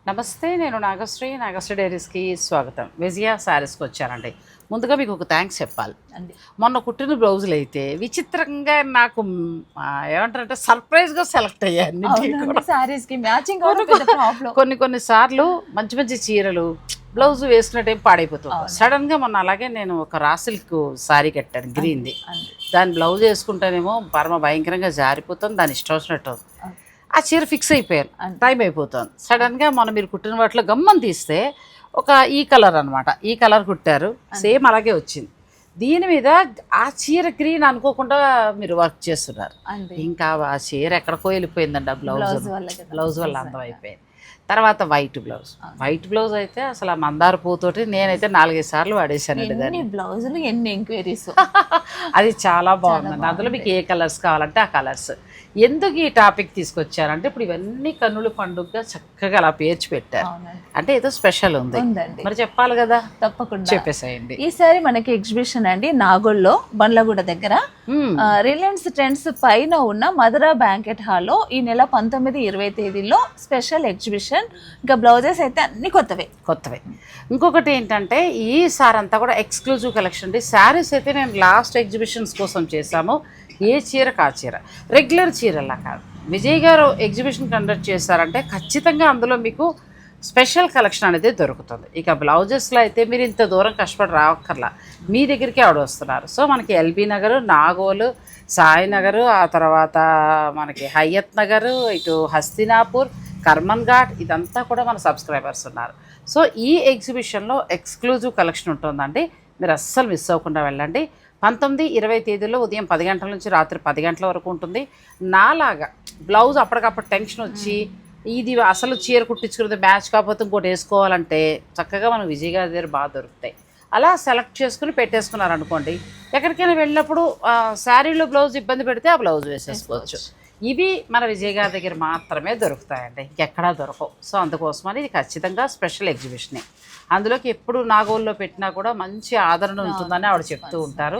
నమస్తే, నేను నాగశ్రీ డైరీస్కి స్వాగతం. విజయ శారీస్కి వచ్చానండి. ముందుగా మీకు ఒక థ్యాంక్స్ చెప్పాలి. మొన్న కుట్టిన బ్లౌజులు అయితే విచిత్రంగా నాకు ఏమంటారంటే సర్ప్రైజ్గా సెలెక్ట్ అయ్యాయి. కొన్ని సార్లు మంచి మంచి చీరలు బ్లౌజ్ వేసుకున్న టైం పాడైపోతుంది. సడన్గా మొన్న అలాగే నేను ఒక రా సిల్క్ శారీ కట్టాను, గ్రీన్ది. దాని బ్లౌజ్ వేసుకుంటేనేమో పరమ భయంకరంగా జారిపోతుంది, దాని ఇష్టం వచ్చినట్టు ఆ చీర ఫిక్స్ అయిపోయాను. టైం అయిపోతుంది. సడన్గా మనం మీరు కుట్టిన వాటిలో గమ్మని తీస్తే ఒక ఈ కలర్ అనమాట, ఈ కలర్ కుట్టారు, సేమ్ అలాగే వచ్చింది. దీని మీద ఆ చీర గ్రీన్ అనుకోకుండా మీరు వర్క్ చేస్తున్నారు. ఇంకా ఆ చీర ఎక్కడికో వెళ్ళిపోయిందండి. ఆ బ్లౌజ్ వల్ల అందం అయిపోయింది. తర్వాత వైట్ బ్లౌజ్ అయితే అసలు ఆ మందార పూతోటి నేనైతే 4-5 సార్లు వాడేసానండి. దాన్ని బ్లౌజులు ఎన్ని ఎంక్వైరీస్ అది చాలా బాగుందండి. అందులో మీకు ఏ కలర్స్ కావాలంటే ఆ కలర్స్. ఎందుకు ఈ టాపిక్ తీసుకొచ్చారంటే ఇప్పుడు ఇవన్నీ కన్నుల పండుగగా చక్కగా అలా పేర్చి పెట్టారు. అంటే ఏదో స్పెషల్ ఉంది, మరి చెప్పాలి కదా. తప్పకుండా చెప్పేసేయండి. ఈసారి మనకి ఎగ్జిబిషన్ అండి నాగోల్లో బండ్లగూడ దగ్గర రిలయన్స్ ట్రెండ్స్ పైన ఉన్న మధురా బ్యాంకెట్ హాల్లో ఈ నెల 19-20 తేదీల్లో స్పెషల్ ఎగ్జిబిషన్. ఇంకా బ్లౌజెస్ అయితే అన్ని కొత్తవే. ఇంకొకటి ఏంటంటే ఈసారి అంతా కూడా ఎక్స్క్లూజివ్ కలెక్షన్ అండి. శారీస్ అయితే నేను లాస్ట్ ఎగ్జిబిషన్స్ కోసం చేశాము. ఏ చీరకు ఆ చీర, రెగ్యులర్ చీరలా కాదు. విజయ్ గారు ఎగ్జిబిషన్ కండక్ట్ చేశారంటే ఖచ్చితంగా అందులో మీకు స్పెషల్ కలెక్షన్ అనేది దొరుకుతుంది. ఇక బ్లౌజెస్లో అయితే మీరు ఇంత దూరం కష్టపడి రావక్కర్లా, మీ దగ్గరికి ఆవిడ వస్తున్నారు. సో మనకి ఎల్బీ నగరు, నాగోలు, సాయినగరు, ఆ తర్వాత మనకి హయత్ నగరు, ఇటు హస్తినాపూర్, కర్మన్ ఘాట్, ఇదంతా కూడా మన సబ్స్క్రైబర్స్ ఉన్నారు. సో ఈ ఎగ్జిబిషన్లో ఎక్స్క్లూజివ్ కలెక్షన్ ఉంటుందండి. మీరు అస్సలు మిస్ అవ్వకుండా వెళ్ళండి. 19-20 తేదీల్లో ఉదయం 10 గంటల నుంచి రాత్రి 10 గంటల వరకు ఉంటుంది. నాలాగా బ్లౌజ్ అప్పటికప్పుడు టెన్షన్ వచ్చి ఇది అసలు చీర కుట్టించుకున్నది మ్యాచ్ కాకపోతే ఇంకోటి వేసుకోవాలంటే చక్కగా మనం విజయ్ గారి దగ్గర బాగా దొరుకుతాయి. అలా సెలెక్ట్ చేసుకుని పెట్టేసుకున్నారనుకోండి, ఎక్కడికైనా వెళ్ళినప్పుడు శారీలో బ్లౌజ్ ఇబ్బంది పెడితే ఆ బ్లౌజ్ వేసేసుకోవచ్చు. ఇవి మన విజయ్ గారి దగ్గర మాత్రమే దొరుకుతాయండి, ఇంకెక్కడా దొరకవు. సో అందుకోసమని ఇది ఖచ్చితంగా స్పెషల్ ఎగ్జిబిషనే. అందులోకి ఎప్పుడు నాగోల్లో పెట్టినా కూడా మంచి ఆదరణ ఉంటుందని ఆవిడ చెప్తూ ఉంటారు.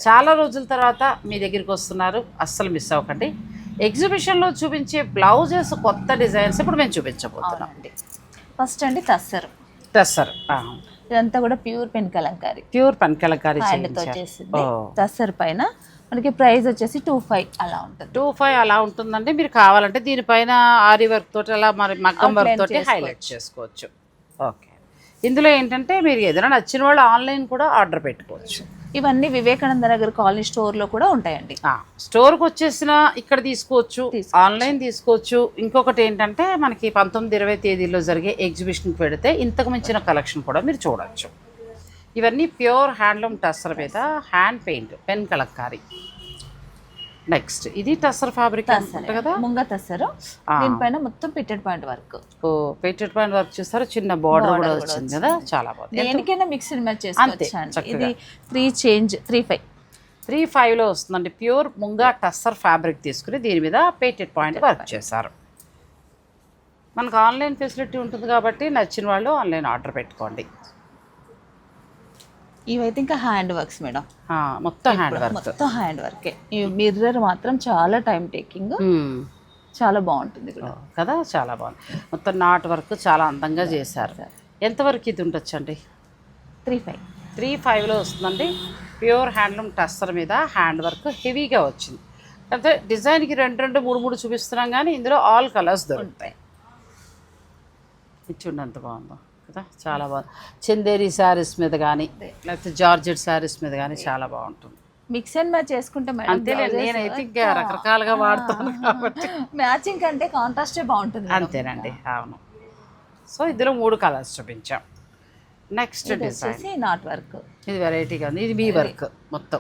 చాలా రోజుల తర్వాత మీ దగ్గరికి వస్తున్నారు, అస్సలు మిస్ అవ్వకండి. ఎగ్జిబిషన్లో చూపించే బ్లౌజెస్ కొత్త డిజైన్స్ ఇప్పుడు మేము చూపించబోతున్నాం అండి. ఫస్ట్ అండి టస్సర్. ఇదంతా కూడా ప్యూర్ పెన్ కలంకారీ టస్సర్ పైన మనకి ప్రైస్ వచ్చేసి 25 అలా ఉంటుంది. 25 అలా ఉంటుందండి. మీరు కావాలంటే దీనిపైన ఆరి వర్క్ తోటి అలా మరి మగ్గం వర్క్ తోటి హైలైట్ చేసుకోవచ్చు. ఓకే, ఇందులో ఏంటంటే మీరు ఏదైనా నచ్చిన వాళ్ళు ఆన్లైన్ కూడా ఆర్డర్ పెట్టుకోవచ్చు. ఇవన్నీ వివేకానంద నగర్ కాలనీ స్టోర్లో కూడా ఉంటాయండి. స్టోర్కి వచ్చేసిన ఇక్కడ తీసుకోవచ్చు, ఆన్లైన్ తీసుకోవచ్చు. ఇంకొకటి ఏంటంటే మనకి 19-20 తేదీల్లో జరిగే ఎగ్జిబిషన్కి పెడితే ఇంతకు మించిన కలెక్షన్ కూడా మీరు చూడవచ్చు. ఇవన్నీ ప్యూర్ హ్యాండ్లూమ్ టస్సర్ మీద hand paint pen Kalamkari. Next ఇది టస్సర్ ఫ్యాబ్రిక్ కదా, ముంగ టస్సర్. దీనిపైన మొత్తం pitted point work. Pitted point work చేస్తారు, చిన్న బార్డర్ కూడా వచ్చింది కదా, చాలా బాగుంది. దేనికైనా మిక్స్డ్ మ్యాచ్ చేసుకోవచ్చు. ఇది 3.5లో వస్తుందండి. ప్యూర్ ముంగా టస్సర్ ఫ్యాబ్రిక్ తీసుకుని దీని మీద పిట్టెడ్ పాయింట్ వర్క్ చేశారు. మనకు ఆన్లైన్ ఫెసిలిటీ ఉంటుంది కాబట్టి నచ్చిన వాళ్ళు ఆన్లైన్ ఆర్డర్ పెట్టుకోండి. ఇవైతే ఇంకా హ్యాండ్ వర్క్స్ మేడం, మొత్తం హ్యాండ్ వర్కే. ఈ మిర్రర్ మాత్రం చాలా టైం టేకింగ్, చాలా బాగుంటుంది కదా, చాలా బాగుంది. మొత్తం నాట్ వర్క్ చాలా అందంగా చేశారు. ఎంతవరకు ఇది ఉండొచ్చు అండి? 3.5లో వస్తుందండి. ప్యూర్ హ్యాండ్లూమ్ టస్సర్ మీద హ్యాండ్ వర్క్ హెవీగా వచ్చింది. అంటే డిజైన్కి 2, 3 చూపిస్తున్నాం కానీ ఇందులో ఆల్ కలర్స్ దొరుకుతాయి. ఇది చూడండి ఎంత బాగుందో కదా, చాలా బాగుంది. చందేరి శారీస్ మీద కానీ లేకపోతే జార్జెట్ శారీస్ మీద కానీ చాలా బాగుంటుంది. మిక్స్ అండ్ మ్యాచ్ చేసుకుంటే అంతేలేండి, నేనైతే ఇంకా రకరకాలుగా వాడుతాను కాబట్టి మ్యాచింగ్ కంటే కాంట్రాస్టే బాగుంటుంది. అంతేనండి, అవును. సో ఇందులో 3 కలర్స్ చూపించాం. Next design not work. ఇది వెరైటీగా ఉంది. ఇది మీ వర్క్ మొత్తం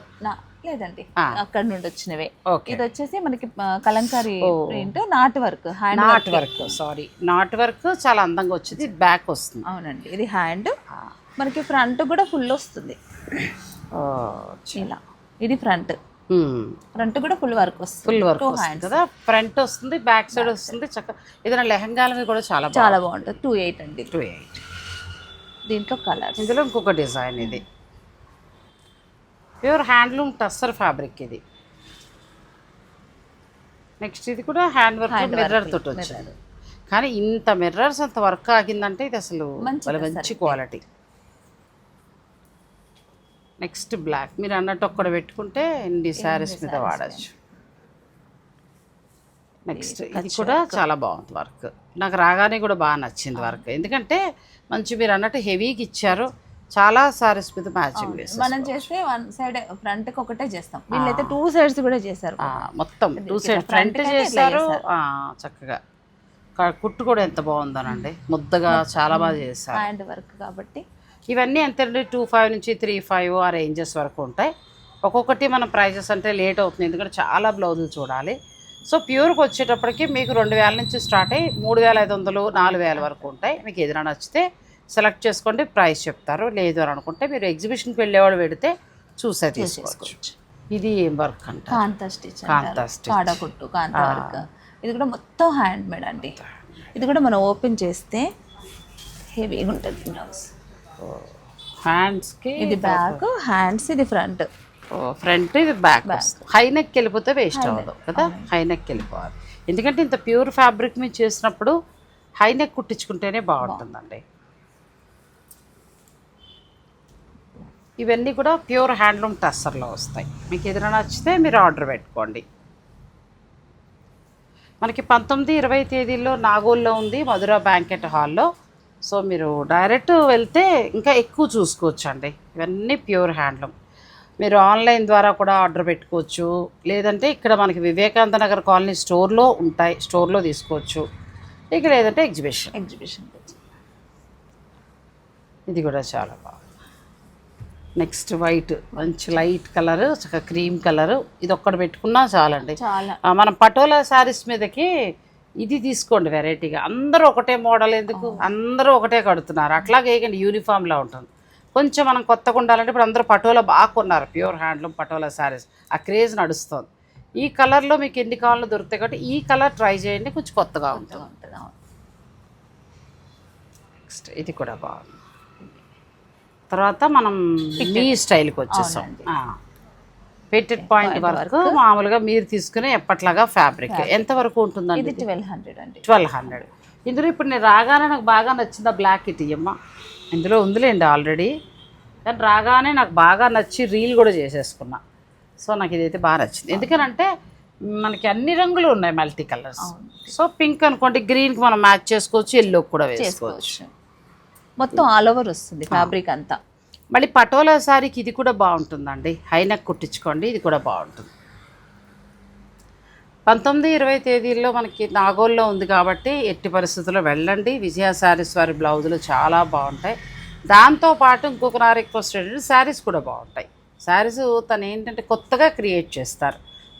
లేదండి, అక్కడ నుండి వచ్చినవే. ఇది వచ్చేసి మనకి Kalamkari print not work. Not work చాలా అందంగా వచ్చింది. బ్యాక్ వస్తుంది. అవునండి, ఇది హ్యాండ్. మనకి ఫ్రంట్ కూడా ఫుల్ వస్తుంది ఇలా. ఇది ఫ్రంట్ కూడా ఫుల్ వర్క్ వస్తుంది. ఫుల్ వర్క్ కదా, ఫ్రంట్ వస్తుంది, బ్యాక్ సైడ్ వస్తుంది. చక్కగా ఏదైనా లెహంగాల మీద కూడా చాలా బాగుంటుంది. 2.8 అండి. 2.8. దీంట్లో కలర్. ఇందులో ఇంకొక డిజైన్, ఇది ప్యూర్ హ్యాండ్లూమ్ టస్సర్ ఫ్యాబ్రిక్. ఇది నెక్స్ట్ ఇది కూడా హ్యాండ్ వర్క్ మిర్రర్ తోటి వచ్చింది. కానీ ఇంత మిర్రర్స్ అంత వర్క్ ఆగిందంటే ఇది అసలు మంచి క్వాలిటీ. నెక్స్ట్ బ్లాక్ మీరు అన్నట్టు ఒక్కడ పెట్టుకుంటే ఇన్ని శారీస్ మీద వాడచ్చు. నెక్స్ట్ ఇది కూడా చాలా బాగుంది వర్క్, నాకు రాగానే కూడా బాగా నచ్చింది వర్క్. ఎందుకంటే మంచి మీరు అన్నట్టు హెవీకి ఇచ్చారు, చాలా సారీస్ మీద మ్యాచింగ్ వేస్తారు. మనం చేస్తే వన్ సైడ్ ఫ్రంట్ కి ఒకటే చేస్తాం, వీళ్ళైతే 2 సైడ్స్ కూడా చేశారు. మొత్తం 2 సైడ్ ఫ్రంట్ చేశారు చక్కగా. కుట్టు కూడా ఎంత బాగుందనండి, ముద్దగా చాలా బాగా చేశారు. హ్యాండ్ వర్క్ కాబట్టి ఇవన్నీ ఎంతండి 25 నుంచి 35 ఆ రేంజెస్ వరకు ఉంటాయి. ఒక్కొక్కటి మన ప్రైజెస్ అంటే లేట్ అవుతుంది, ఎందుకంటే చాలా బ్లౌజులు చూడాలి. సో ప్యూర్కి వచ్చేటప్పటికి మీకు 2000 నుంచి స్టార్ట్ అయ్యి 3500 4000 వరకు ఉంటాయి. మీకు ఏదైనా నచ్చితే సెలెక్ట్ చేసుకోండి, ప్రైస్ చెప్తారు. లేదు అని అనుకుంటే మీరు ఎగ్జిబిషన్కి వెళ్ళేవాడు పెడితే చూసే తీసుకోవచ్చు. ఇది ఏం వర్క్ అంటే కాంతా స్టిచ్, కాడకుట్టు కాంతా వర్క్. ఇది కూడా మొత్తం హ్యాండ్ మేడ్ అండి. ఇది కూడా మనం ఓపెన్ చేస్తే హెవీగా ఉంటుంది బ్లౌజ్. హ్యాండ్స్కి ఇది బ్యాక్, హ్యాండ్స్ ఇది ఫ్రంట్. ఫ్రంట్ ఇది బ్యాక్. హై నెక్ వెళ్ళిపోతే వేస్ట్ అవ్వదు కదా, హై నెక్ వెళ్ళిపోవాలి. ఎందుకంటే ఇంత ప్యూర్ ఫ్యాబ్రిక్ మీద చేసినప్పుడు హై నెక్ కుట్టించుకుంటేనే బాగుంటుందండి. ఇవన్నీ కూడా ప్యూర్ హ్యాండ్లూమ్ టస్సర్లో వస్తాయి. మీకు ఏదైనా నచ్చితే మీరు ఆర్డర్ పెట్టుకోండి. మనకి 19, 20 తేదీల్లో నాగోల్లో ఉంది మధురా బ్యాంకెట్ హాల్లో. సో మీరు డైరెక్ట్ వెళ్తే ఇంకా ఎక్కువ చూసుకోవచ్చు అండి. ఇవన్నీ ప్యూర్ హ్యాండ్లూమ్. మీరు ఆన్లైన్ ద్వారా కూడా ఆర్డర్ పెట్టుకోవచ్చు, లేదంటే ఇక్కడ మనకి వివేకానంద నగర్ కాలనీ స్టోర్లో ఉంటాయి, స్టోర్లో తీసుకోవచ్చు. ఇక లేదంటే ఎగ్జిబిషన్. ఇది కూడా చాలా బాగుంది. నెక్స్ట్ వైట్, మంచి లైట్ కలర్, చక్కగా క్రీమ్ కలర్. ఇది ఒక్కటి పెట్టుకున్నా చాలండి. మనం పటోలా శారీస్ మీదకి ఇది తీసుకోండి వెరైటీగా. అందరూ ఒకటే మోడల్ ఎందుకు, అందరూ ఒకటే కడుతున్నారు, అట్లాగే యూనిఫామ్లా ఉంటుంది. కొంచెం మనం కొత్తగా ఉండాలంటే ఇప్పుడు అందరూ పటోలా బాగా కొన్నారు, ప్యూర్ హ్యాండ్లూమ్ పటోలా శారీస్, ఆ క్రేజ్ నడుస్తుంది. ఈ కలర్లో మీకు ఎన్ని కావాలో దొరుకుతాయి కాబట్టి ఈ కలర్ ట్రై చేయండి, కొంచెం కొత్తగా ఉంటుంది. నెక్స్ట్ ఇది కూడా బాగుంది. తర్వాత మనం మీ స్టైల్కి వచ్చేసాం. పెటెడ్ పాయింట్ వర్క్ మామూలుగా మీరు తీసుకునే ఎప్పట్లాగా ఫ్యాబ్రిక్. ఎంతవరకు ఉంటుందండి? 1200. ఇందులో ఇప్పుడు నేను రాగానే నాకు బాగా నచ్చింది బ్లాక్ ఇట్ ఇయ్యమ్మా. ఇందులో ఉందిలేండి ఆల్రెడీ, కానీ రాగానే నాకు బాగా నచ్చి రీల్ కూడా చేసేసుకున్నా. సో నాకు ఇదైతే బాగా నచ్చింది. ఎందుకనంటే మనకి అన్ని రంగులు ఉన్నాయి, మల్టీ కలర్స్. సో పింక్ అనుకోండి, గ్రీన్కి మనం మ్యాచ్ చేసుకోవచ్చు, ఎల్లోకి కూడా వేసుకోవచ్చు. మొత్తం ఆల్ ఓవర్ వస్తుంది ఫ్యాబ్రిక్ అంతా. మళ్ళీ పటోలా శారీకి ఇది కూడా బాగుంటుందండి, హై నెక్ కుట్టించుకోండి, ఇది కూడా బాగుంటుంది. 19, 20 తేదీల్లో మనకి నాగోల్లో ఉంది కాబట్టి ఎట్టి పరిస్థితుల్లో వెళ్ళండి. విజయ శారీస్ వారి బ్లౌజులు చాలా బాగుంటాయి. దాంతోపాటు ఇంకొక నా రిక్వెస్ట్ ఏంటంటే శారీస్ కూడా బాగుంటాయి. శారీస్ తను ఏంటంటే కొత్తగా క్రియేట్ చేస్తారు,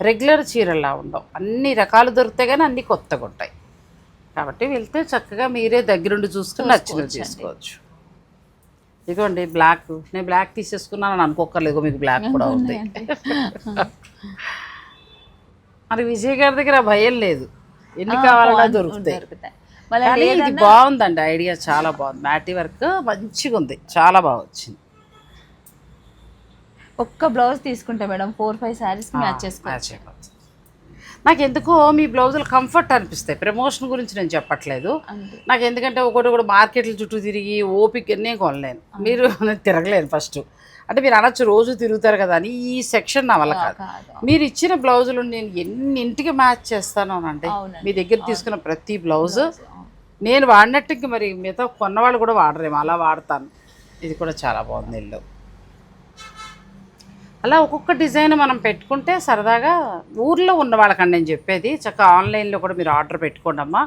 రెగ్యులర్ చీరల్లా ఉండవు, అన్ని రకాలు దొరుకుతాయి కానీ అన్నీ కొత్తగా ఉంటాయి. కాబట్టి వెళ్తే చక్కగా మీరే దగ్గరుండి చూసుకుని నచ్చినవి తీసుకోవచ్చు. ఇదిగోండి బ్లాక్, నేను బ్లాక్ తీసేసుకున్నాను అనుకోకర్లేదు, మీకు బ్లాక్ కూడా ఉంది. మరి విజయ్ గారి దగ్గర భయం లేదు, ఎన్ని కావాలన్నా దొరుకుతాయి. కానీ ఇది బాగుందండి, ఐడియా చాలా బాగుంది. మ్యాటీ వర్క్ మంచిగా ఉంది, చాలా బాగా వచ్చింది. ఒక్క బ్లౌజ్ తీసుకుంటే మేడం 4-5 శారీస్ మ్యాచ్ చేసుకోవచ్చు. నాకు ఎందుకో మీ బ్లౌజులు కంఫర్ట్ అనిపిస్తాయి. ప్రమోషన్ గురించి నేను చెప్పట్లేదు, నాకు ఎందుకంటే ఒకటి కూడా మార్కెట్ల చుట్టూ తిరిగి ఓపిక నేను కొనలేను. మీరు తిరగలేను ఫస్ట్, అంటే మీరు అనొచ్చు రోజు తిరుగుతారు కదా అని. ఈ సెక్షన్ నా వల్ల కాదు. మీరు ఇచ్చిన బ్లౌజులు నేను ఎన్నింటికి మ్యాచ్ చేస్తాను అనండి. మీ దగ్గర తీసుకున్న ప్రతి బ్లౌజు నేను వాడినట్టు ఇంక మరి మిగతా కొన్నవాళ్ళు కూడా వాడరేమో, అలా వాడతాను. ఇది కూడా చాలా బాగుంది ఇల్లు. అలా ఒక్కొక్క డిజైన్ మనం పెట్టుకుంటే సరదాగా ఊర్లో ఉన్న వాళ్ళకండి నేను చెప్పేది. చక్కగా ఆన్లైన్లో కూడా మీరు ఆర్డర్ పెట్టుకోండి అమ్మా.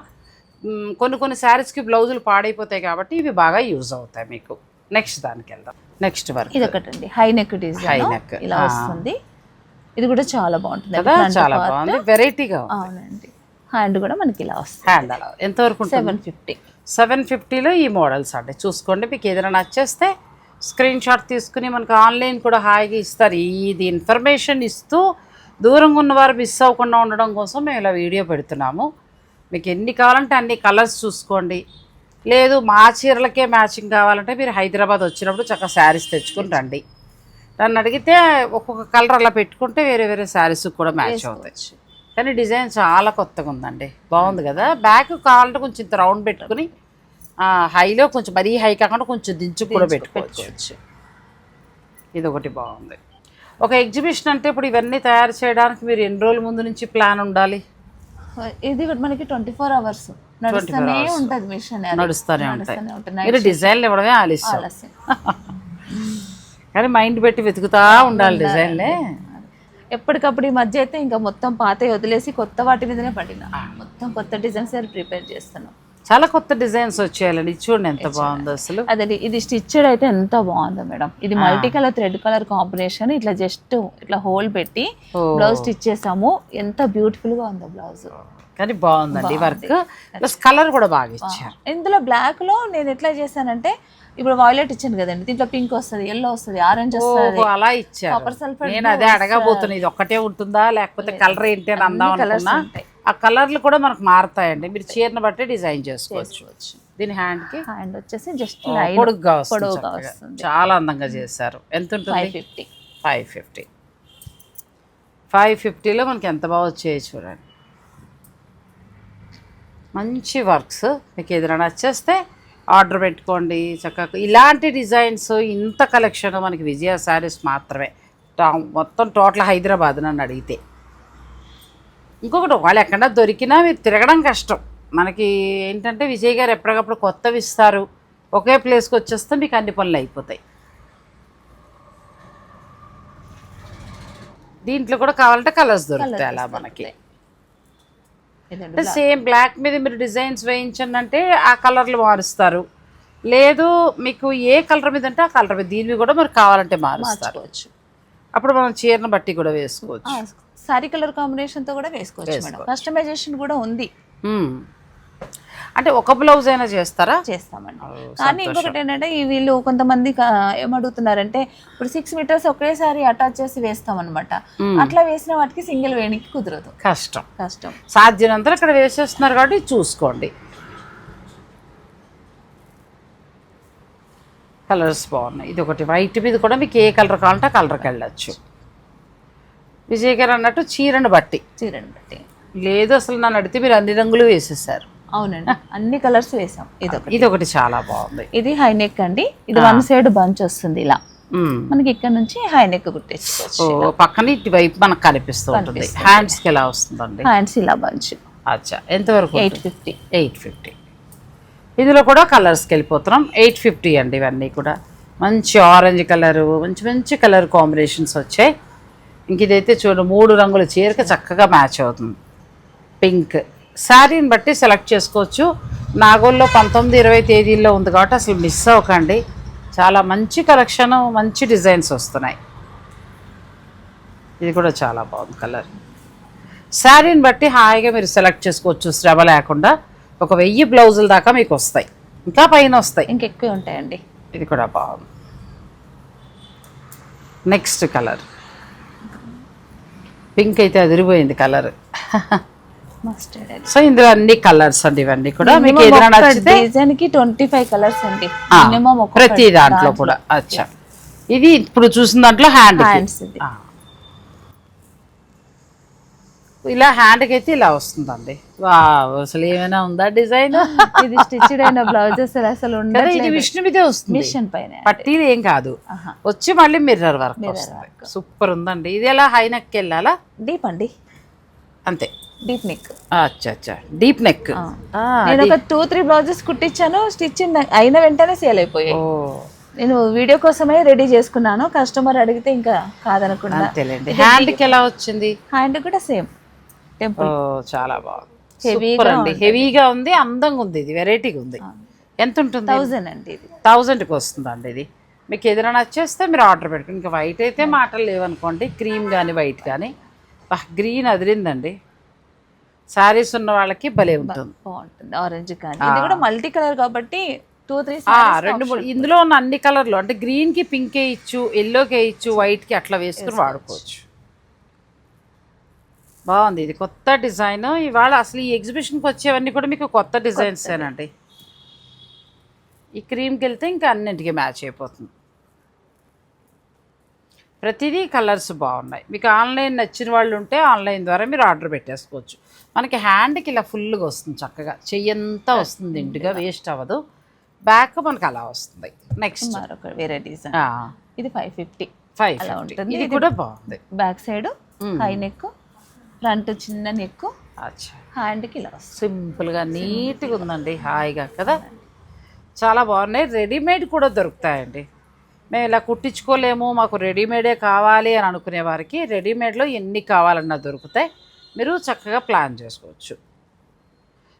కొన్ని శారీస్కి బ్లౌజులు పాడైపోతాయి కాబట్టి ఇవి బాగా యూజ్ అవుతాయి మీకు. నెక్స్ట్ దానికి వెళ్దాం. నెక్స్ట్ వర్క్ ఇది ఒకటండి, high neck design, high neck ఇలా వస్తుంది. ఇది కూడా చాలా బాగుంటుంది కదా, చాలా బాగుంది, వెరైటీగా. అవునండి, హ్యాండ్ కూడా మనకి ఇలా వస్తుంది. హ్యాండ్ అలా ఎంతవరకు? 750. 750లో ఈ మోడల్స్ అండి. చూసుకోండి, మీకు ఏదైనా నచ్చేస్తే స్క్రీన్ షాట్ తీసుకుని మనకు ఆన్లైన్ కూడా హాయిగా ఇస్తారు. ఇది ఇన్ఫర్మేషన్ ఇస్తూ దూరంగా ఉన్నవారు మిస్ అవ్వకుండా ఉండడం కోసం మేము ఇలా వీడియో పెడుతున్నాము. మీకు ఎన్ని కావాలంటే అన్ని కలర్స్ చూసుకోండి. లేదు మా చీరలకే మ్యాచింగ్ కావాలంటే మీరు హైదరాబాద్ వచ్చినప్పుడు చక్కగా శారీస్ తెచ్చుకుని రండి. నన్ను అడిగితే ఒక్కొక్క కలర్ అలా పెట్టుకుంటే వేరే వేరే శారీస్ కూడా మ్యాచ్ అవుతాయి. కానీ డిజైన్ చాలా కొత్తగా ఉందండి, బాగుంది కదా. బ్యాక్ కావాలంటే కొంచెం ఇంత రౌండ్ పెట్టుకుని హైలో కొంచెం మరీ హై కాకుండా కొంచెం దించు కూడా పెట్టుకోవచ్చు. ఇది ఒకటి బాగుంది. ఒక ఎగ్జిబిషన్ అంటే ఇప్పుడు ఇవన్నీ తయారు చేయడానికి మీరు ఎన్ని రోజుల ముందు నుంచి ప్లాన్ ఉండాలి? ఇది మనకి 24 hours నడుస్తూనే ఉంటుంది, మిషన్ నడుస్తూనే ఉంటాయి. మీరు డిజైన్లు ఇవ్వడమే ఆలస్యం. కానీ మైండ్ పెట్టి వెతుకుతా ఉండాలి డిజైన్లే. ఎప్పటికప్పుడు ఈ మధ్య అయితే ఇంకా మొత్తం పాత వదిలేసి కొత్త వాటి మీదనే పడినా, మొత్తం కొత్త డిజైన్స్ ప్రిపేర్ చేస్తున్నాం. చాలా కొత్త డిజైన్స్ వచ్చేయాలండి. ఇది చూడండి ఎంత బాగుందో అసలు. అదే ఇది స్టిచ్డ్ అయితే ఎంత బాగుందో మేడం. ఇది multi colour thread colour combination, ఇట్లా జస్ట్ ఇట్లా హోల్ పెట్టి బ్లౌజ్ స్టిచ్ చేసాము. ఎంత బ్యూటిఫుల్ గా ఉందో బ్లౌజ్. కానీ బాగుందండి వర్క్, ప్లస్ కలర్ కూడా బాగా ఇచ్చారు. ఇందులో బ్లాక్ లో నేను ఎట్లా చేశానంటే, ఇప్పుడు వాయిలెట్ ఇచ్చాను కదండి, దీంట్లో పింక్ వస్తుంది, ఎల్లో వస్తుంది, ఆరెంజ్ వస్తుంది, అలా ఇచ్చారు. నేను అదే అడగబోతున్నా, ఇది ఒక్కటే ఉంటుందా లేకపోతే కలర్ ఏంటి అని అందాం అనుకున్నా. ఆ కలర్లు కూడా మనకు మారుతాయండి, మీరు చీరను బట్టి డిజైన్ చేసుకోవచ్చు. దీని హ్యాండ్ వచ్చేసి జస్ట్ పొడుగ్గా వస్తుంది, చాలా అందంగా చేశారు. ఎంత ఉంటుంది? 550. 550. 550లో మనకి ఎంత బాగా వచ్చాయి చూడండి. మంచి వర్క్స్. మీకు ఏదైనా నచ్చేస్తే ఆర్డర్ పెట్టుకోండి చక్కగా. ఇలాంటి డిజైన్స్ ఇంత కలెక్షన్ మనకి విజయ శారీస్ మాత్రమే, మొత్తం టోటల్ హైదరాబాద్ నన్ను అడిగితే. ఇంకొకటి, వాళ్ళు ఎక్కడా దొరికినా మీరు తిరగడం కష్టం. మనకి ఏంటంటే విజయ్ గారు ఎప్పటికప్పుడు కొత్తవి ఇస్తారు, ఒకే ప్లేస్కి వచ్చేస్తే మీకు అన్ని పనులు అయిపోతాయి. దీంట్లో కూడా కావాలంటే కలర్స్ దొరుకుతాయి అలా మనకి. అంటే సేమ్ బ్లాక్ మీద మీరు డిజైన్స్ వేయించండి అంటే ఆ కలర్లు మారుస్తారు, లేదు మీకు ఏ కలర్ మీద అంటే ఆ కలర్ మీద దీనివి కూడా మీరు కావాలంటే మారుస్తారు. అప్పుడు మనం చీరను బట్టి కూడా వేసుకోవచ్చు. సారీ కలర్ కాంబినేషన్ తో కూడా వేసుకోవచ్చు మేడం. కస్టమైజేషన్ కూడా ఉంది. అంటే ఒక బ్లౌజ్ అయినా చేస్తారా? చేస్తామండి. కానీ ఇంకొకటి ఏంటంటే, వీళ్ళు కొంతమంది ఏమడుగుతున్నారంటే, ఇప్పుడు 6 meters ఒకేసారి అటాచ్ చేసి వేస్తాం అనమాట. అట్లా వేసిన వాటికి సింగిల్ వేయడానికి కుదరదు, కష్టం. సాధ్యనంతా ఇక్కడ వేసేస్తున్నారు కాబట్టి చూసుకోండి. కలర్స్ బాగున్నాయి. ఇది ఒకటి వైట్ మీద కూడా మీకు ఏ కలర్ కావాలంటే ఆ కలర్కి వెళ్ళచ్చు. విజయ్ గారు అన్నట్టు చీరను బట్టి లేదు, అసలు నన్ను అడిగితే మీరు అన్ని రంగులు వేసేసారు. అవునండి, అన్ని కలర్స్ వేసాం. ఇది ఒకటి చాలా బాగుంది. ఇది హై నెక్ అండి. ఇది 1 side బంచ్ వస్తుంది, ఇలా మనకి ఇక్కడ నుంచి హై నెక్ కుట్టేసుకోవచ్చు. పక్కన ఇటువైపు మనకు కనిపిస్తూ ఉంటుంది. హ్యాండ్స్ కి ఎలా వస్తుందండి? హ్యాండ్స్ ఇలా బంచ్. అచ్చా, ఎంతవరకు? 850. 850. ఇందులో కూడా కలర్స్కి వెళ్ళిపోతున్నాం. 850 అండి. ఇవన్నీ కూడా మంచి ఆరెంజ్ కలరు, మంచి మంచి కలర్ కాంబినేషన్స్ వచ్చాయి. ఇంక ఇదైతే చూడండి 3 రంగుల చీరకి చక్కగా మ్యాచ్ అవుతుంది. పింక్ శారీని బట్టి సెలెక్ట్ చేసుకోవచ్చు. నాగోల్లో 19-20 తేదీల్లో ఉంది కాబట్టి అసలు మిస్ అవ్వకండి. చాలా మంచి కలెక్షన్, మంచి డిజైన్స్ వస్తున్నాయి. ఇది కూడా చాలా బాగుంది కలర్. శారీని బట్టి హాయిగా మీరు సెలెక్ట్ చేసుకోవచ్చు శ్రమ లేకుండా. ఒక 1000 బ్లౌజుల దాకా మీకు వస్తాయి, ఇంకా పైన వస్తాయి, ఇంకెక్కువ ఉంటాయండి. ఇది కూడా బాగుంది. నెక్స్ట్ కలర్ పింక్ అయితే అదిరిపోయింది కలర్. సో ఇందులో అన్ని కలర్స్ అండి. ఇవన్నీ కూడా మీకు ఏదైనా నచ్చితే డిజైన్కి 25 కలర్స్ అండి ప్రతి దాంట్లో కూడా. అచ్చా, ఇది ఇప్పుడు చూసిన దాంట్లో హ్యాండ్స్ ఇలా హ్యాండ్కి అయితే ఇలా వస్తుందండి. అసలు ఏమైనా ఉందా డిజైన్? ఇది స్టిచ్డ్ అయిన బ్లౌజెస్ అసలు ఉండదు. ఇది మిషన్ మీదే వస్తుంది, మిషన్ పైన పట్టీలు ఏం కాదు, వచ్చి మళ్ళీ మిర్రర్ వర్క్ వస్తుంది. సూపర్ ఉందండి. ఇది ఎలా హై నెక్ వెళ్ళాలా? డీప్ అండి, అంతే. Deep neck. అచ్చా, డీప్ నెక్. నేను ఒక 2-3 బ్లౌజెస్ కుట్టించాను, స్టిచ్చింగ్ అయిన వెంటనే సేల్ అయిపోయాయి. నేను వీడియో కోసమే రెడీ చేసుకున్నాను, కస్టమర్ అడిగితే ఇంకా కాదనుకున్నా. హ్యాండ్కి ఎలా వచ్చింది? హ్యాండ్ కూడా సేమ్ టెంపుల్. చాలా బాగుంది, హెవీగా ఉంది, అందంగా ఉంది. ఇది వెరైటీగా ఉంది. ఎంత ఉంటుంది? 1000 అండి. ఇది 1000కి వస్తుందండి. ఇది మీకు ఏదైనా నచ్చేస్తే మీరు ఆర్డర్ పెట్టుకుని. ఇంకా వైట్ అయితే మాటలు లేవనుకోండి, క్రీమ్ కానీ వైట్ కానీ. గ్రీన్ అదిరిందండి. శారీస్ ఉన్న వాళ్ళకి భలే ఉంటుంది, బాగుంటుంది. ఆరెంజ్ కానీ ఇది కూడా మల్టీ కలర్ కాబట్టి 2-3 2-3 ఇందులో ఉన్న అన్ని కలర్లు అంటే గ్రీన్కి పింక్ వేయచ్చు, ఎల్లోకి వేయచ్చు, వైట్కి అట్లా వేసుకుని వాడుకోవచ్చు. బాగుంది. ఇది కొత్త డిజైన్. ఇవాళ అసలు ఈ ఎగ్జిబిషన్కి వచ్చేవన్నీ కూడా మీకు కొత్త డిజైన్స్ ఏనండి. ఈ క్రీమ్కి వెళ్తే ఇంకా అన్నింటికి మ్యాచ్ అయిపోతుంది. ప్రతిదీ కలర్స్ బాగున్నాయి. మీకు ఆన్లైన్ నచ్చిన వాళ్ళు ఉంటే ఆన్లైన్ ద్వారా మీరు ఆర్డర్ పెట్టేసుకోవచ్చు. మనకి హ్యాండ్కి ఇలా ఫుల్గా వస్తుంది, చక్కగా చెయ్యంతా వస్తుంది, ఇంటిగా వేస్ట్ అవ్వదు. బ్యాక్ మనకి అలా వస్తుంది. నెక్స్ట్ మరొక వేరే డిజైన్, ఇది 550 అలా ఉంటుంది. ఇది కూడా బాగుంది. Back side high neck, front చిన్న నెక్, అచ్చా హ్యాండ్కి ఇలా వస్తుంది. సింపుల్గా నీట్గా ఉందండి, హాయిగా కదా, చాలా బాగున్నాయి. రెడీమేడ్ కూడా దొరుకుతాయండి. మేము ఇలా కుట్టించుకోలేము, మాకు రెడీమేడే కావాలి అని అనుకునే వారికి రెడీమేడ్లో ఎన్ని కావాలన్నా దొరుకుతాయి. మీరు చక్కగా ప్లాన్ చేసుకోవచ్చు.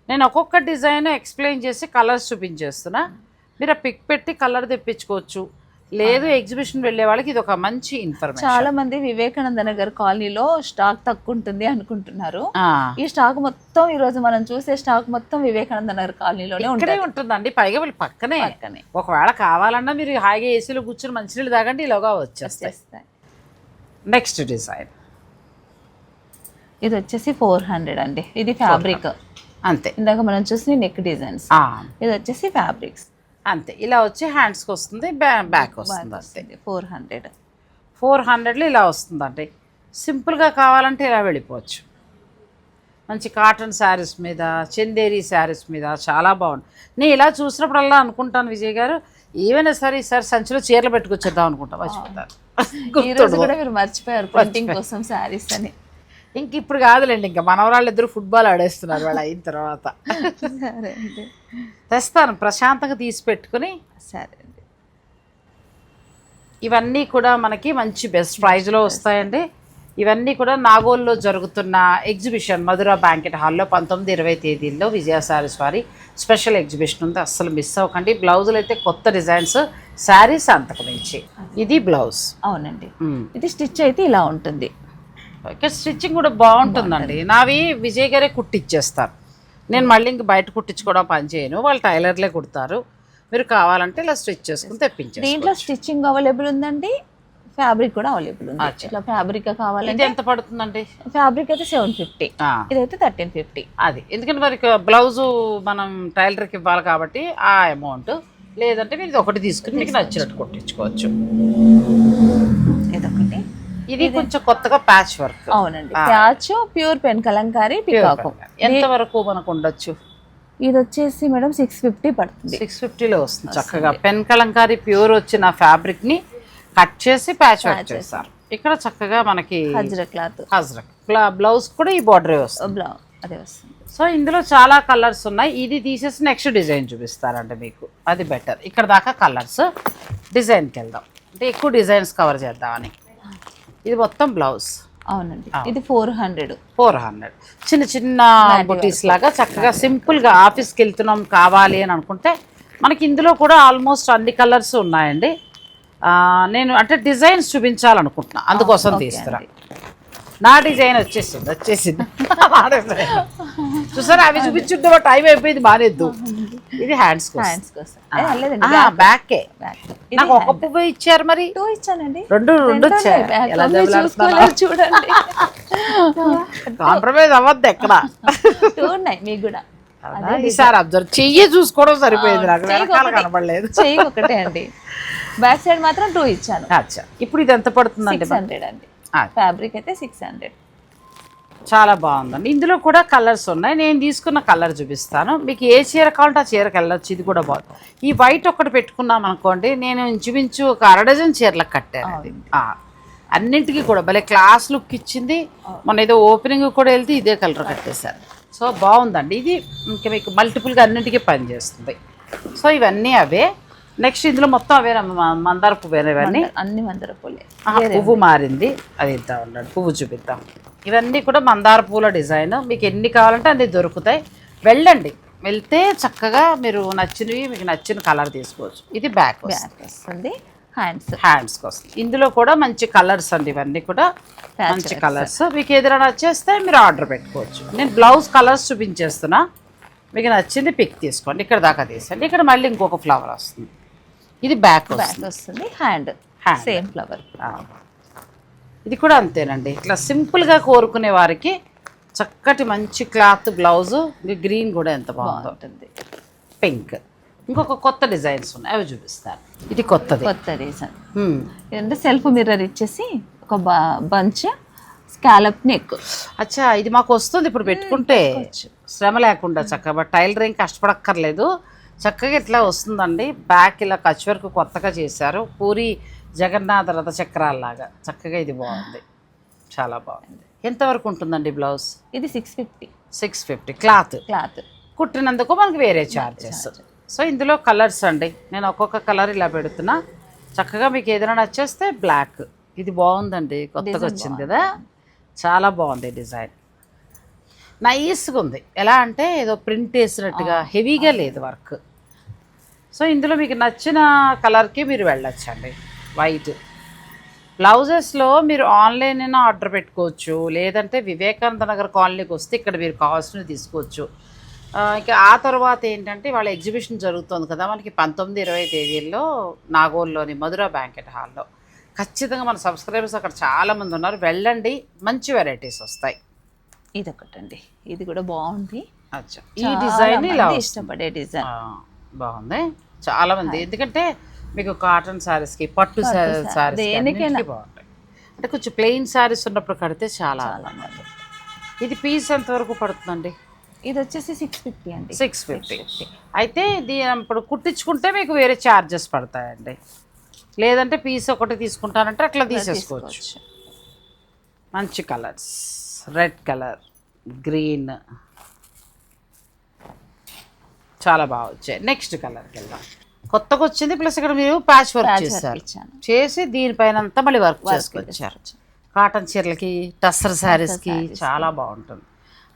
నేను ఒక్కొక్క డిజైన్ ఎక్స్ప్లెయిన్ చేసి కలర్స్ చూపించేస్తున్నా, మీరు ఆ పిక్ పెట్టి కలర్ తెప్పించుకోవచ్చు. లేదు ఎగ్జిబిషన్ వెళ్ళే వాళ్ళకి ఇది ఒక మంచి ఇన్ఫర్మేషన్. చాలా మంది వివేకానంద నగర్ కాలనీలో స్టాక్ తక్కువ ఉంటుంది అనుకుంటున్నారు. ఈ స్టాక్ మొత్తం ఈ రోజు మనం చూసే స్టాక్ మొత్తం వివేకానంద నగర్ కాలనీలోనే ఉంటుందండి. పైగా వీళ్ళు పక్కనే. ఒకవేళ కావాలన్నా మీరు హాయిగా ఏసీలో కూర్చొని మంచినీళ్ళు తాగండి, ఇలాగా వచ్చేస్తాయి. నెక్స్ట్ డిజైన్ ఇది వచ్చేసి 400 అండి. ఇది ఫ్యాబ్రిక్ అంతే. ఇందాక మనం చూసిన నెక్ డిజైన్స్, ఇది వచ్చేసి ఫ్యాబ్రిక్స్ అంతే. ఇలా వచ్చి హ్యాండ్స్కి వస్తుంది, బ్యాక్ వస్తుంది. అంతే. 400లో ఇలా వస్తుందండి. సింపుల్గా కావాలంటే ఇలా వెళ్ళిపోవచ్చు. మంచి కాటన్ శారీస్ మీద, చందేరి శారీస్ మీద చాలా బాగుంది. నేను ఇలా చూసినప్పుడల్లా అనుకుంటాను, విజయ్ గారు ఏమైనా సరే ఈసారి సంచిలో చీరలు పెట్టుకొచ్చేద్దాం అనుకుంటా, మర్చిపోతాను. మీరు మర్చిపోయారు ప్రింటింగ్ కోసం శారీస్ అని. ఇంక ఇప్పుడు కాదులేండి, ఇంకా మనవరాళ్ళు ఇద్దరు ఫుట్బాల్ ఆడేస్తున్నారు వాళ్ళు అయిన తర్వాత. తెస్తాను ప్రశాంతంగా తీసి పెట్టుకుని. సరే అండి. ఇవన్నీ కూడా మనకి మంచి బెస్ట్ ప్రైజ్లో వస్తాయండి. ఇవన్నీ కూడా నాగోల్లో జరుగుతున్న ఎగ్జిబిషన్ మధుర బ్యాంకెట్ హాల్లో 19-20 తేదీల్లో విజయ శారీస్ వారి స్పెషల్ ఎగ్జిబిషన్ ఉంది, అస్సలు మిస్ అవ్వకండి. బ్లౌజులు అయితే కొత్త డిజైన్స్, శారీస్ అంతకు మించి. ఇది బ్లౌజ్. అవునండి. ఇది స్టిచ్ అయితే ఇలా ఉంటుంది. ఇక్కడ స్టిచ్చింగ్ కూడా బాగుంటుందండి. నావి విజయ్ గారే కుట్టిచ్చేస్తారు, నేను మళ్ళీ ఇంక బయట కుట్టించుకోవడం పని చేయను, వాళ్ళు టైలర్లే కుడతారు. మీరు కావాలంటే ఇలా స్టిచ్ చేసుకుని తెప్పించారు. దీంట్లో స్టిచ్చింగ్ అవైలబుల్ ఉందండి, ఫ్యాబ్రిక్ కూడా అవైలబుల్ ఉంది. ఇట్లా ఫ్యాబ్రిక్ కావాలంటే ఎంత పడుతుందండి? ఫ్యాబ్రిక్ అయితే 750, ఇదైతే 1350. అది ఎందుకంటే మరి బ్లౌజు మనం టైలర్కి ఇవ్వాలి కాబట్టి ఆ అమౌంట్. లేదంటే మీరు ఇది ఒకటి తీసుకుని మీకు నచ్చినట్టు కుట్టించుకోవచ్చు. ఇదొకటి. ఇది కొంచెం కొత్తగా ప్యాచ్ వర్క్. అవునండి, patch pure pen Kalamkari peacock. ఎంత వరకు మనకు ఉండొచ్చు? ఇది వచ్చేసి మేడం 650 పడుతుంది. 650లో వస్తుంది చక్కగా. పెన్ కలంకారీ ప్యూర్ వచ్చిన ఫ్యాబ్రిక్ ని కట్ చేసి ప్యాచ్ వర్క్ చేస్తారు. ఇక్కడ చక్కగా మనకి హజ్రక్ క్లాత్, హజ్రక్ బ్లౌజ్ కూడా ఈ బార్డర్ వస్తుంది. అదే వస్తుంది. సో ఇందులో చాలా కలర్స్ ఉన్నాయి. ఇది తీసేసి నెక్స్ట్ డిజైన్ చూపిస్తారంటే మీకు అది బెటర్. ఇక్కడ దాకా కలర్స్, డిజైన్కి వెళ్దాం అంటే ఎక్కువ డిజైన్స్ కవర్ చేద్దామని. ఇది మొత్తం బ్లౌజ్. అవునండి. ఇది 400. చిన్న చిన్న బుటీస్ లాగా చక్కగా సింపుల్గా ఆఫీస్కి వెళ్తున్నాం కావాలి అని అనుకుంటే మనకి ఇందులో కూడా ఆల్మోస్ట్ అన్ని కలర్స్ ఉన్నాయండి. నేను అంటే డిజైన్స్ చూపించాలనుకుంటున్నా, అందుకోసం తీస్తున్నా. నా డిజైన్ వచ్చేసింది చూసారా, అవి చూపించుంటే టైం అయిపోయింది, మానేద్దు. ఇది హ్యాండ్స్ బ్యాకే. నాకు ఒక పువ్వు ఇచ్చారు, మరి 2 ఇచ్చానండి. రెండు చూడండి, కాంప్రమైజ్ అవ్వద్దు ఎక్కడ. 2 ఉన్నాయి మీకు కూడా. ఈసారి అబ్జర్వ్ చెయ్యి చూసుకోవడం సరిపోయింది, నాకు వెనకాల కనబడలేదు. చెయ్యి ఒకటే అండి, బ్యాక్ సైడ్ మాత్రం 2 ఇచ్చాను. అచ్చా, ఇప్పుడు ఇది ఎంత పడుతుందండి? 600 అండి. ఫ్యాబ్రిక్ అయితే 600. చాలా బాగుందండి. ఇందులో కూడా కలర్స్ ఉన్నాయి, నేను తీసుకున్న కలర్ చూపిస్తాను మీకు. ఏ చీర కావాలంటే ఆ చీరకు వెళ్ళొచ్చు. ఇది కూడా బాగుంది. ఈ వైట్ ఒకటి పెట్టుకున్నాం అనుకోండి, నేను ఇంచుమించు ఒక 1/2 డజన్ చీరలకు కట్టాను. అది అన్నింటికి కూడా భలే క్లాస్ లుక్ ఇచ్చింది. మొన్న ఏదో ఓపెనింగ్ కూడా వెళ్తే ఇదే కలర్ కట్టేశారు. సో బాగుందండి. ఇది ఇంకా మీకు మల్టిపుల్గా అన్నింటికీ పనిచేస్తుంది. సో ఇవన్నీ అవే. నెక్స్ట్ ఇందులో మొత్తం అవే మందార పువ్వు, ఇవన్నీ అన్ని మందార పువ్వులే. పువ్వు మారింది, అది ఇద్దాం ఉండండి, పువ్వు చూపిద్దాం. ఇవన్నీ కూడా మందార పూల డిజైన్. మీకు ఎన్ని కావాలంటే అన్ని దొరుకుతాయి. వెళ్ళండి, వెళ్తే చక్కగా మీరు నచ్చినవి, మీకు నచ్చిన కలర్ తీసుకోవచ్చు. ఇది బ్యాక్ వస్తుంది, హ్యాండ్స్కి వస్తుంది. ఇందులో కూడా మంచి కలర్స్ అండి, ఇవన్నీ కూడా మంచి కలర్స్. మీకు ఏదైనా నచ్చేస్తే మీరు ఆర్డర్ పెట్టుకోవచ్చు. నేను బ్లౌజ్ కలర్స్ చూపించేస్తున్నా, మీకు నచ్చింది పిక్ తీసుకోండి. ఇక్కడ దాకా తీసండి. ఇక్కడ మళ్ళీ ఇంకొక ఫ్లవర్ వస్తుంది. ఇది బ్యాక్ వస్తుంది, హ్యాండ్ సేమ్ ఫ్లవర్. ఇది కూడా అంతేనండి. ఇట్లా సింపుల్గా కోరుకునే వారికి చక్కటి మంచి క్లాత్ బ్లౌజు. గ్రీన్ కూడా ఎంత బాగుంటుంది, పింక్. ఇంకొక కొత్త డిజైన్స్ ఉన్నాయి, అవి చూపిస్తాను. ఇది కొత్తది. కొత్త డిజైన్ ఏంటంటే సెల్ఫ్ మిర్రర్ ఇచ్చేసి ఒక బంచ్ స్కాలప్ నెక్. అచ్చా, ఇది మాకు వస్తుంది ఇప్పుడు పెట్టుకుంటే శ్రమ లేకుండా చక్కగా. టైలరింగ్ కష్టపడక్కర్లేదు, చక్కగా ఇట్లా వస్తుందండి. బ్యాక్ ఇలా కచ్ వర్క్ కొత్తగా చేశారు, పూరి జగన్నాథ రథ చక్రాల్లాగా చక్కగా. ఇది బాగుంది, చాలా బాగుంది. ఎంతవరకు ఉంటుందండి బ్లౌజ్? ఇది 650. 650 క్లాత్. క్లాత్ కుట్టినందుకు మనకు వేరే ఛార్జెస్. సో ఇందులో కలర్స్ అండి, నేను ఒక్కొక్క కలర్ ఇలా పెడుతున్నా. చక్కగా మీకు ఏదైనా నచ్చేస్తే బ్లాక్. ఇది బాగుందండి, కొత్తగా వచ్చింది కదా, చాలా బాగుంది డిజైన్. నైస్గా ఉంది. ఎలా అంటే ఏదో ప్రింట్ వేసినట్టుగా, హెవీగా లేదు వర్క్. సో ఇందులో మీకు నచ్చిన కలర్కి మీరు వెళ్ళొచ్చండి. వైట్ బ్లౌజెస్లో మీరు ఆన్లైన్ అయినా ఆర్డర్ పెట్టుకోవచ్చు, లేదంటే వివేకానంద నగర్ కాలనీకి వస్తే ఇక్కడ మీరు కావాల్సినవి తీసుకోవచ్చు. ఇక ఆ తర్వాత ఏంటంటే వాళ్ళ ఎగ్జిబిషన్ జరుగుతుంది కదా మనకి 19-20 తేదీల్లో నాగోల్లోని మధురా బ్యాంకెట్ హాల్లో. ఖచ్చితంగా మన సబ్స్క్రైబర్స్ అక్కడ చాలామంది ఉన్నారు, వెళ్ళండి, మంచి వెరైటీస్ వస్తాయి. ఇది ఒకటండి, ఇది కూడా బాగుంది. అచ్చా, ఈ డిజైన్ ఇలా ఇష్టపడే డిజైన్ బాగుంది చాలామంది. ఎందుకంటే మీకు కాటన్ శారీస్కి, పట్టు శారీస్కి బాగుంటాయి. అంటే కొంచెం ప్లెయిన్ శారీస్ ఉన్నప్పుడు కడితే చాలా. ఇది పీస్ ఎంతవరకు పడుతుందండి? ఇది వచ్చేసి 650 అండి. 650. అయితే దీని ఇప్పుడు కుట్టించుకుంటే మీకు వేరే ఛార్జెస్ పడతాయండి, లేదంటే పీస్ ఒకటి తీసుకుంటానంటే అట్లా తీసేసుకోవచ్చు. మంచి కలర్స్, రెడ్ కలర్, గ్రీన్, చాలా బాగా వచ్చాయి. నెక్స్ట్ కలర్కి వెళ్దాం. కొత్తగా వచ్చింది, ప్లస్ ఇక్కడ మీరు ప్యాచ్ వర్క్ చేశారు, చేసి దీనిపైన అంతా మళ్ళీ వర్క్ చేసుకొచ్చారు. కాటన్ చీరలకి, టస్సర్ శారీస్కి చాలా బాగుంటుంది.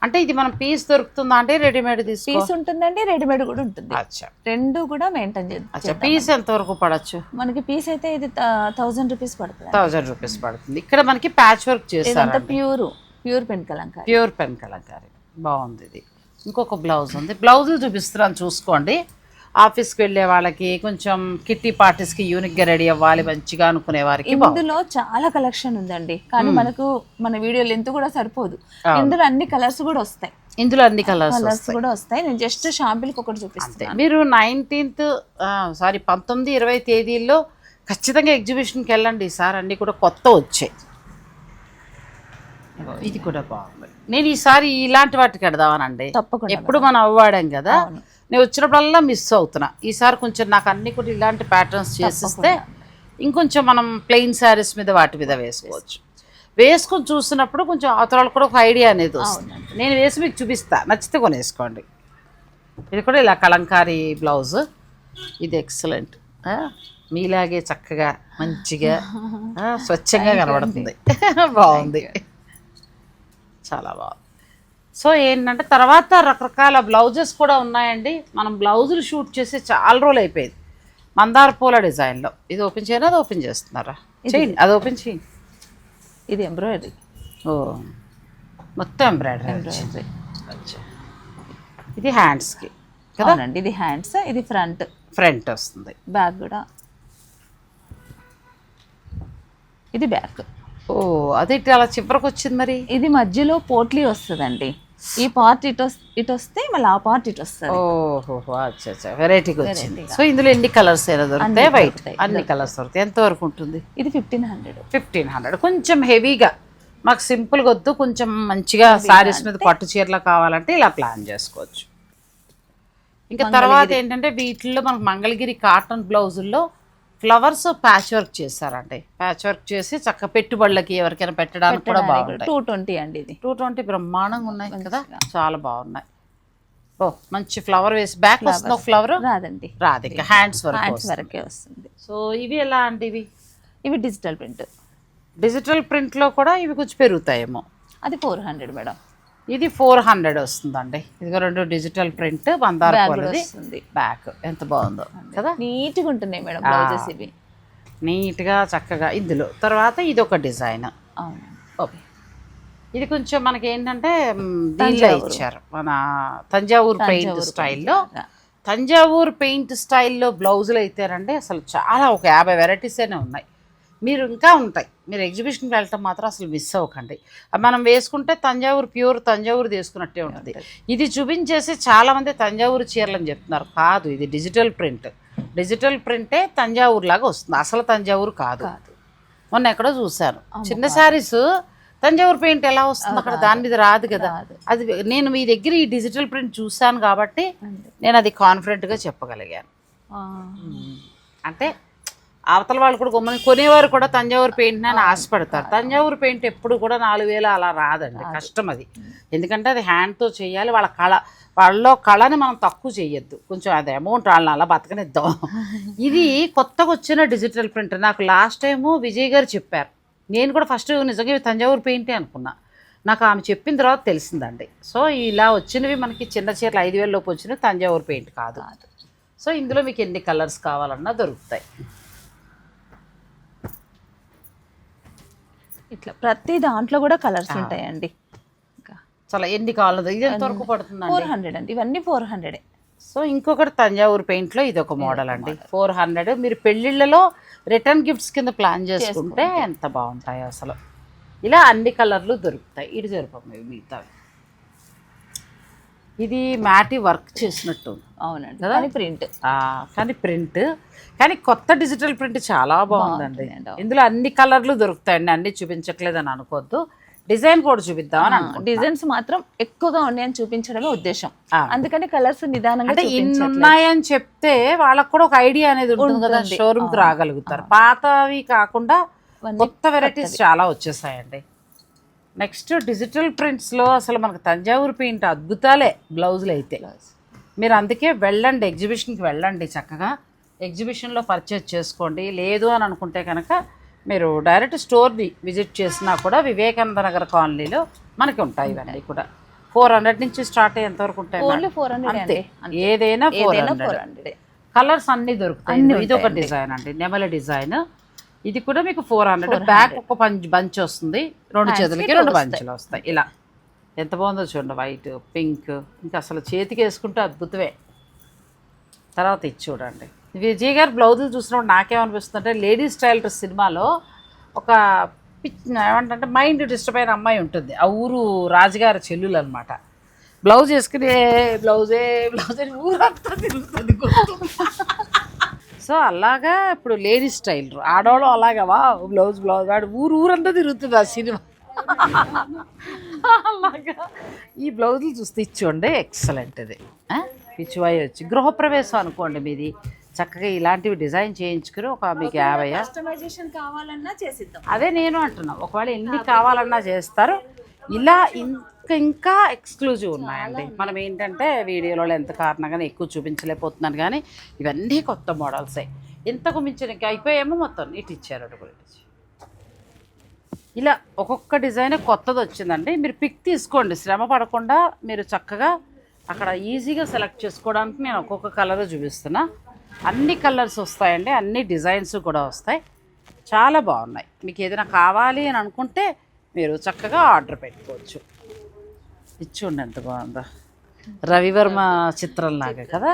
అంటే ఇది మనం పీస్ దొరుకుతుందా అంటే రెడీమేడ్ పీస్ ఉంటుందండి, రెడీమేడ్ కూడా ఉంటుంది. అచ్చా, రెండు కూడా మెయింటైన్ చేద్దాం. పీస్ ఎంతవరకు పడచ్చు మనకి? పీస్ అయితే ఇది 1000 రూపీస్ పడుతుంది. 1000 రూపీస్ పడుతుంది. ఇక్కడ మనకి ప్యాచ్ వర్క్ చేస్తారు, pure pen Kalamkari. Pure pen Kalamkari బాగుంది. ఇది ఇంకొక బ్లౌజ్ ఉంది, బ్లౌజులు చూపిస్తున్నాను చూసుకోండి. ఆఫీస్కి వెళ్ళే వాళ్ళకి, కొంచెం కిట్టి పార్టీస్కి యూనిక్గా రెడీ అవ్వాలి మంచిగా అనుకునే వారికి ఇందులో చాలా కలెక్షన్ ఉందండి, కానీ మనకు మన వీడియో లెంత్ కూడా సరిపోదు. ఇందులో అన్ని కలర్స్ కూడా వస్తాయి. ఇందులో అన్ని కలర్స్ కూడా వస్తాయి. నేను జస్ట్ షాంపిల్కి ఒకటి చూపిస్తాను. మీరు 19-20 తేదీల్లో ఖచ్చితంగా ఎగ్జిబిషన్కి వెళ్ళండి. ఈసారి అన్నీ కూడా కొత్త వచ్చాయి. ఇది కూడా బాగుంది. నేను ఈసారి ఇలాంటి వాటికి వెడదామనండి. తప్పకుండా, ఎప్పుడు మనం అవ్వాడాం కదా, నేను వచ్చినప్పుడల్లా మిస్ అవుతున్నా. ఈసారి కొంచెం నాకు అన్ని కూడా ఇలాంటి ప్యాటర్న్స్ చేసిస్తే ఇంకొంచెం మనం ప్లెయిన్ శారీస్ మీద వాటి మీద వేసుకోవచ్చు. వేసుకొని చూసినప్పుడు కొంచెం అవతరాలు కూడా ఒక ఐడియా అనేది వస్తుంది. నేను వేసి మీకు చూపిస్తా, నచ్చితే కొనేసుకోండి. ఇది కూడా ఇలా కలంకారీ బ్లౌజ్. ఇది ఎక్సలెంట్, మీలాగే చక్కగా మంచిగా స్వచ్ఛంగా కనబడుతుంది. బాగుంది, చాలా బాగుంది. సో ఏంటంటే తర్వాత రకరకాల బ్లౌజెస్ కూడా ఉన్నాయండి. మనం బ్లౌజులు షూట్ చేసి చాలా రోజులు అయిపోయింది. మందార పూల డిజైన్లో ఇది ఓపెన్ చేయను, అది ఓపెన్ చేస్తున్నారా? చేయండి, అది ఓపెన్ చేయండి. ఇది ఎంబ్రాయిడరీ. ఓ, మొత్తం ఎంబ్రాయిడరీ. ఇది హ్యాండ్స్కి కదా? ఇది హ్యాండ్స్, ఇది ఫ్రంట్ వస్తుంది, బ్యాక్ కూడా. ఇది బ్యాక్. ఓ, అదే అలా చివరికి వచ్చింది. మరి ఇది మధ్యలో పోట్లీ వస్తుందండి. ఈ పార్ట్ ఇటు వస్తే మళ్ళీ ఆ పార్ట్ ఇటు వస్తుంది. ఓహో, అచ్చా, వెరైటీగా వచ్చింది. సో ఇందులో ఎన్ని కలర్స్ అయినా దొరుకుతాయి? వైట్ అన్ని కలర్స్ దొరుకుతాయి. ఎంతవరకు ఉంటుంది? ఇది 1500. కొంచెం హెవీగా, మాకు సింపుల్గా వద్దు, కొంచెం మంచిగా శారీస్ మీద పట్టు చీరలు కావాలంటే ఇలా ప్లాన్ చేసుకోవచ్చు. ఇంకా తర్వాత ఏంటంటే వీటిల్లో మనకు మంగళగిరి కాటన్ బ్లౌజుల్లో ఫ్లవర్స్ ప్యాచ్ వర్క్ చేశారండి. ప్యాచ్ వర్క్ చేసి చక్క పెట్టుబడులకి ఎవరికైనా పెట్టడానికి కూడా బాగుంటాయి. 220 అండి. ఇది 220 బ్రహ్మాండంగా ఉన్నాయి కదా, చాలా బాగున్నాయి. ఓ, మంచి ఫ్లవర్ వేసి బ్యాక్ వస్తుంది. ఒక ఫ్లవర్ రాదండి, రాదు, ఇంకా హ్యాండ్స్ వరకే వస్తుంది. సో ఇవి ఎలా అండి? ఇవి డిజిటల్ ప్రింట్. డిజిటల్ ప్రింట్లో కూడా ఇవి కొంచెం పెరుగుతాయేమో. అది 400 మేడం. ఇది 400 వస్తుందండి. ఇదిగో రెండు డిజిటల్ ప్రింట్, మందార పూలది బ్యాక్. ఎంత బాగుందో కదా, నీట్గా ఉంటున్నాయి మేడం బ్లౌజెస్. ఇవి నీట్గా చక్కగా. ఇందులో తర్వాత ఇది ఒక డిజైన్. ఇది కొంచెం మనకి ఏంటంటే దీనిలో ఇచ్చారు, మన తంజావూరు పెయింట్ స్టైల్లో. తంజావూరు పెయింట్ స్టైల్లో బ్లౌజులు అయితేనండి అసలు చాలా, ఒక 50 వెరైటీస్ అయినా ఉన్నాయి. మీరు ఇంకా ఉంటాయి. మీరు ఎగ్జిబిషన్కి వెళ్ళటం మాత్రం అసలు మిస్ అవ్వకండి. మనం వేసుకుంటే ప్యూర్ తంజావూరు తీసుకున్నట్టే ఉంటుంది. ఇది చూపించేసి చాలామంది తంజావూరు చీరలు అని చెప్తున్నారు. కాదు, ఇది డిజిటల్ ప్రింటే తంజావూరు లాగా వస్తుంది. అసలు తంజావూరు కాదు. మొన్న ఎక్కడో చూశాను చిన్న శారీస్ తంజావూరు పెయింట్ ఎలా వస్తుంది అక్కడ, దాని మీద రాదు కదా. అది నేను మీ దగ్గర ఈ డిజిటల్ ప్రింట్ చూశాను కాబట్టి నేను అది కాన్ఫిడెంట్గా చెప్పగలిగాను. అంటే అవతల వాళ్ళు కూడా కొనేవారు కూడా తంజావూరు పెయింట్ అని ఆశపడతారు. తంజావూరు పెయింట్ ఎప్పుడు కూడా 4,000 అలా రాదండి, కష్టం అది. ఎందుకంటే అది హ్యాండ్తో చేయాలి. వాళ్ళలో కళని మనం తక్కువ చేయొద్దు, కొంచెం అది అమౌంట్ వాళ్ళని అలా బతకనిద్దాం. ఇది కొత్తగా వచ్చిన డిజిటల్ ప్రింట్. నాకు లాస్ట్ టైము విజయ్ గారు చెప్పారు. నేను కూడా ఫస్ట్ నిజంగా ఇవి తంజావూరు పెయింటే అనుకున్నా. నాకు ఆమె చెప్పిన తర్వాత తెలిసిందండి. సో ఇలా వచ్చినవి మనకి చిన్న చీరలు 5,000 లోపు వచ్చినవి తంజావూరు పెయింట్ కాదు. సో ఇందులో మీకు ఎన్ని కలర్స్ కావాలన్నా దొరుకుతాయి. ఇట్లా ప్రతి దాంట్లో కూడా కలర్స్ ఉంటాయండి. చాలా ఎన్ని కావాలో ఇది ఎంతవరకు పడుతుంది? 400 అండి, ఇవన్నీ 400. సో ఇంకొకటి తంజావూరు పెయింట్లో ఇది ఒక మోడల్ అండి, 400. మీరు పెళ్ళిళ్ళలో రిటర్న్ గిఫ్ట్స్ కింద ప్లాన్ చేసుకుంటే ఎంత బాగుంటాయి అసలు. ఇలా అన్ని కలర్లు దొరుకుతాయి. ఇది జరుపుతాయి మిగతావి. ఇది మ్యాటి వర్క్ చేసినట్టు. అవునండి, కానీ ప్రింట్ కానీ కొత్త డిజిటల్ ప్రింట్ చాలా బాగుందండి. ఇందులో అన్ని కలర్లు దొరుకుతాయండి. అన్ని చూపించట్లేదని అనుకోవద్దు, డిజైన్ కూడా చూపిద్దామని. డిజైన్స్ మాత్రం ఎక్కువగా ఉన్నాయని చూపించడమే ఉద్దేశం. అందుకని కలర్స్ నిదానంగా అంటే ఇన్ని ఉన్నాయని చెప్తే వాళ్ళకు కూడా ఒక ఐడియా అనేది ఉంటుంది కదా, షోరూమ్కి రాగలుగుతారు. పాతవి కాకుండా కొత్త వెరైటీస్ చాలా వచ్చేసాయండి. నెక్స్ట్ డిజిటల్ ప్రింట్స్లో అసలు మనకు తంజావూరు పెయింట్ అద్భుతాలే బ్లౌజులు అయితే. మీరు అందుకే వెళ్ళండి, ఎగ్జిబిషన్కి వెళ్ళండి, చక్కగా ఎగ్జిబిషన్లో పర్చేజ్ చేసుకోండి. లేదు అని అనుకుంటే కనుక మీరు డైరెక్ట్ స్టోర్ని విజిట్ చేసినా కూడా వివేకానంద నగర్ కాలనీలో మనకి ఉంటాయి. ఇవన్నీ కూడా 400 నుంచి స్టార్ట్ అయ్యేంతవరకు ఉంటాయి. ఏదైనా 400. కలర్స్ అన్నీ దొరుకుతాయి. ఇది ఒక డిజైన్ అండి, నెమలి డిజైన్. ఇది కూడా మీకు 400. బ్యాక్ ఒక బంచ్ వస్తుంది, 2 చేతులకి 2 బంచులు వస్తాయి. ఇలా ఎంత బాగుందో చూడండి, వైట్ పింక్. ఇంకా అసలు చేతికి వేసుకుంటే అద్భుతమే. తర్వాత ఇది చూడండి, విజయ్ గారు బ్లౌజులు చూసినప్పుడు నాకేమనిపిస్తుంది అంటే లేడీస్ టైలర్ సినిమాలో ఒక ఏమంటే మైండ్ డిస్టర్బ్ అయిన అమ్మాయి ఉంటుంది. ఆ ఊరు రాజుగారి చెల్లులు అనమాట. బ్లౌజ్ వేసుకుని బ్లౌజే ఊరంతా తిరుగుతుంది. సో అలాగా ఇప్పుడు లేడీస్ టైలర్ ఆడవాళ్ళు అలాగా బ్లౌజ్ వాడు ఊరంతా తిరుగుతుంది ఆ సినిమా. అలాగా ఈ బ్లౌజులు చూస్తే ఇచ్చోండి, ఎక్సలెంట్. ఇది పిచ్చివాయి వచ్చి గృహప్రవేశం అనుకోండి మీది, చక్కగా ఇలాంటివి డిజైన్ చేయించుకుని ఒక మీకు 50 కస్టమైజేషన్ కావాలన్నా చేసిద్దాం. అదే నేను అంటున్నా, ఒకవేళ ఎన్ని కావాలన్నా చేస్తారు. ఇలా ఇంకా ఎక్స్క్లూజివ్ ఉన్నాయండి. మనం ఏంటంటే వీడియోలో ఎంత కారణంగానే ఎక్కువ చూపించలేకపోతున్నాను, కానీ ఇవన్నీ కొత్త మోడల్సే. ఇంతకు మించిన అయిపోయేమో మొత్తం ఇటు ఇచ్చారు. అడుగులు ఇలా ఒక్కొక్క డిజైన్ కొత్తది వచ్చిందండి. మీరు పిక్ తీసుకోండి, శ్రమ పడకుండా మీరు చక్కగా అక్కడ ఈజీగా సెలెక్ట్ చేసుకోవడానికి నేను ఒక్కొక్క కలర్ చూపిస్తున్నా. అన్ని కలర్స్ వస్తాయండి, అన్ని డిజైన్స్ కూడా వస్తాయి. చాలా బాగున్నాయి. మీకు ఏదైనా కావాలి అని అనుకుంటే మీరు చక్కగా ఆర్డర్ పెట్టుకోవచ్చు. ఇచ్చుండి ఎంత బాగుందో, రవివర్మ చిత్రంలాగా కదా.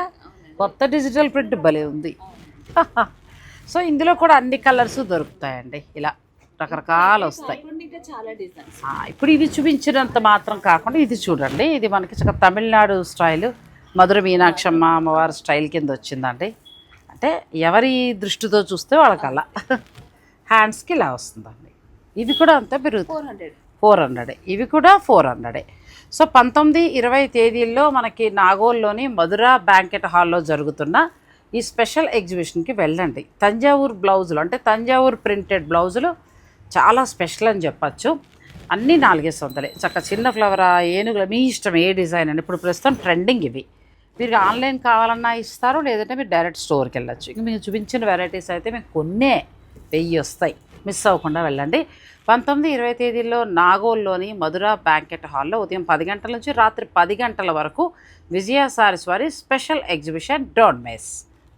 కొత్త డిజిటల్ ప్రింట్ భలే ఉంది. సో ఇందులో కూడా అన్ని కలర్స్ దొరుకుతాయండి. ఇలా రకరకాలు వస్తాయి. ఇప్పుడు ఇది చూపించినంత మాత్రం కాకుండా ఇది చూడండి, ఇది మనకి చక్కగా తమిళనాడు స్టైలు, మధుర మీనాక్షమ్మ అమ్మవారి స్టైల్ కింద వచ్చిందండి. అంటే ఎవరి దృష్టితో చూస్తే వాళ్ళకి అలా హ్యాండ్స్కి ఇలా వస్తుందండి. ఇవి కూడా అంతా పెరుగుతుంది, 400. ఇవి కూడా 400. సో 19-20 తేదీల్లో మనకి నాగోల్లోని మధుర బ్యాంకెట్ హాల్లో జరుగుతున్న ఈ స్పెషల్ ఎగ్జిబిషన్కి వెళ్ళండి. తంజావూరు బ్లౌజులు అంటే తంజావూరు ప్రింటెడ్ బ్లౌజులు చాలా స్పెషల్ అని చెప్పచ్చు. అన్నీ 400. చక్క చిన్న ఫ్లవర్, ఏనుగుల, మీ ఇష్టం ఏ డిజైన్ అని. ఇప్పుడు ప్రస్తుతం ట్రెండింగ్ ఇవి. మీరు ఆన్లైన్ కావాలన్నా ఇస్తారు, లేదంటే మీరు డైరెక్ట్ స్టోర్కి వెళ్ళచ్చు. ఇంక మీకు చూపించిన వెరైటీస్ అయితే మీకు కొన్నే 1000 వస్తాయి. మిస్ అవ్వకుండా వెళ్ళండి. 19-20 తేదీల్లో నాగోల్లోని మధుర బ్యాంకెట్ హాల్లో ఉదయం 10 గంటల నుంచి రాత్రి 10 గంటల వరకు విజయ సారీస్ వారి special exhibition. Don't miss.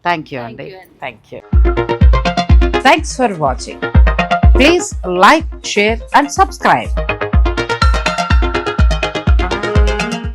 Thank you అండి. Thank you. Thanks for watching. Please like, share and subscribe.